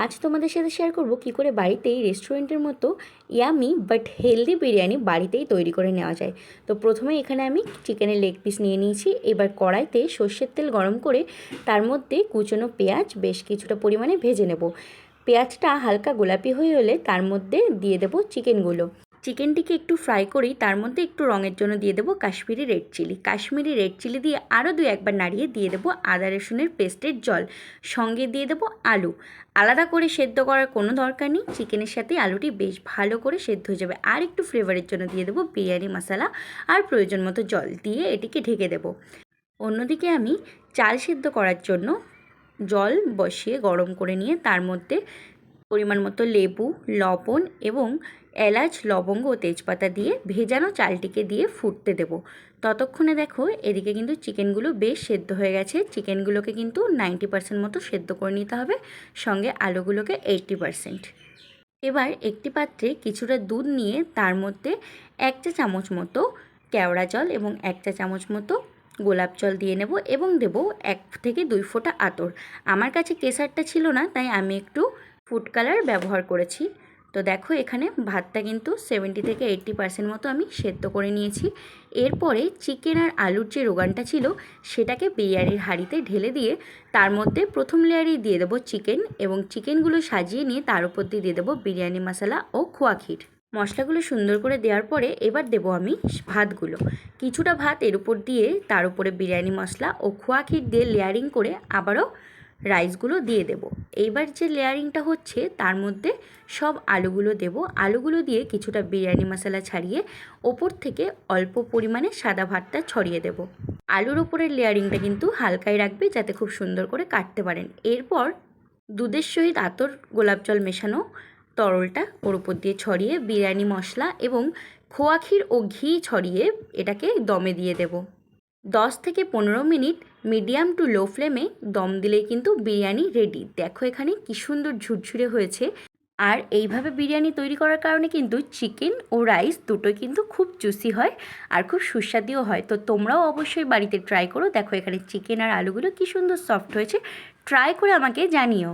আজ তোমাদের সাথে শেয়ার করব কি করে বাড়িতেই রেস্টুরেন্টের মতো ইয়ামি বাট হেলদি বিরিয়ানি বাড়িতেই তৈরি করে নেওয়া যায়। তো প্রথমে এখানে আমি চিকেনের লেগ পিস নিয়ে নিয়েছি। এবার কড়াইতে সর্ষের তেল গরম করে তার মধ্যে কুচনো পেঁয়াজ বেশ কিছুটা পরিমাণে ভেজে নেব। পেঁয়াজটা হালকা গোলাপি হয়ে হলে তার মধ্যে দিয়ে দেব চিকেনগুলো। চিকেনটিকে একটু ফ্রাই করি, তার মধ্যে একটু রঙের জন্য দিয়ে দেবো Kashmiri red chili. Kashmiri red chili দিয়ে আরও একবার নাড়িয়ে দিয়ে দেবো আদা রসুনের পেস্টের জল, সঙ্গে দিয়ে দেবো আলু। আলাদা করে সেদ্ধ করার কোনো দরকার নেই, চিকেনের সাথে আলুটি বেশ ভালো করে সেদ্ধ হয়ে যাবে। আর একটু ফ্লেভারের জন্য দিয়ে দেবো বিরিয়ানি মশলা আর প্রয়োজন মতো জল দিয়ে এটিকে ঢেকে দেবো। অন্যদিকে আমি চাল সেদ্ধ করার জন্য জল বসিয়ে গরম করে নিয়ে তার মধ্যে পরিমাণ মতো লেবু, লবণ এবং এলাচ, লবঙ্গ ও তেজপাতা দিয়ে ভেজানো চালটিকে দিয়ে ফুটতে দেব। ততক্ষণে দেখো এদিকে কিন্তু চিকেনগুলো বেশ সেদ্ধ হয়ে গেছে। চিকেনগুলোকে কিন্তু 90% মতো সেদ্ধ করে নিতে হবে, সঙ্গে আলুগুলোকে 80%। এবার একটি পাত্রে কিছুটা দুধ নিয়ে তার মধ্যে 1 চা চামচ মতো কেওড়া জল এবং 1 চা চামচ মতো গোলাপ জল দিয়ে নেব এবং দেব 1 থেকে 2 ফোঁটা আতর। আমার কাছে কেসারটা ছিল না, তাই আমি একটু ফুড কালার ব্যবহার করেছি। তো দেখো এখানে ভাতটা কিন্তু 70 থেকে 80% মতো আমি সেদ্ধ করে নিয়েছি। এরপরে চিকেন আর আলুর যে রোগানটা ছিল সেটাকে বিরিয়ানির হাঁড়িতে ঢেলে দিয়ে তার মধ্যে প্রথম লেয়ারেই দিয়ে দেবো চিকেন এবং চিকেনগুলো সাজিয়ে নিয়ে তার উপর দিয়ে দেবো বিরিয়ানি মশলা ও খোয়া ক্ষীর। মশলাগুলো সুন্দর করে দেওয়ার পরে এবার দেবো আমি ভাতগুলো। কিছুটা ভাত এর উপর দিয়ে তার উপরে বিরিয়ানি মশলা ও খোয়া ক্ষীর দিয়ে লেয়ারিং করে আবারও রাইসগুলো দিয়ে দেব। এইবার যে লেয়ারিংটা হচ্ছে তার মধ্যে সব আলুগুলো দেব। আলুগুলো দিয়ে কিছুটা বিরিয়ানি মশলা ছাড়িয়ে ওপর থেকে অল্প পরিমাণে সাদা ভাতটা ছড়িয়ে দেব। আলুর ওপরের লেয়ারিংটা কিন্তু হালকাই রাখবে যাতে খুব সুন্দর করে কাটতে পারেন। এরপর দুধের সহিত আতর গোলাপ জল মেশানো তরলটা ওর উপর দিয়ে ছড়িয়ে বিরিয়ানি মশলা এবং খোয়া ক্ষীর ও ঘি ছড়িয়ে এটাকে দমে দিয়ে দেব। 10 থেকে 15 মিনিট মিডিয়াম টু লো ফ্লেমে দম দিলেই কিন্তু বিরিয়ানি রেডি। দেখো এখানে কি সুন্দর ঝুরঝুরে হয়েছে। আর এইভাবে বিরিয়ানি তৈরি করার কারণে কিন্তু চিকেন ও রাইস দুটোই কিন্তু খুব জুসি হয় আর খুব সুস্বাদুও হয়। তো তোমরাও অবশ্যই বাড়িতে ট্রাই করো। দেখো এখানে চিকেন আর আলুগুলো কি সুন্দর সফট হয়েছে, ট্রাই করে আমাকে জানিও।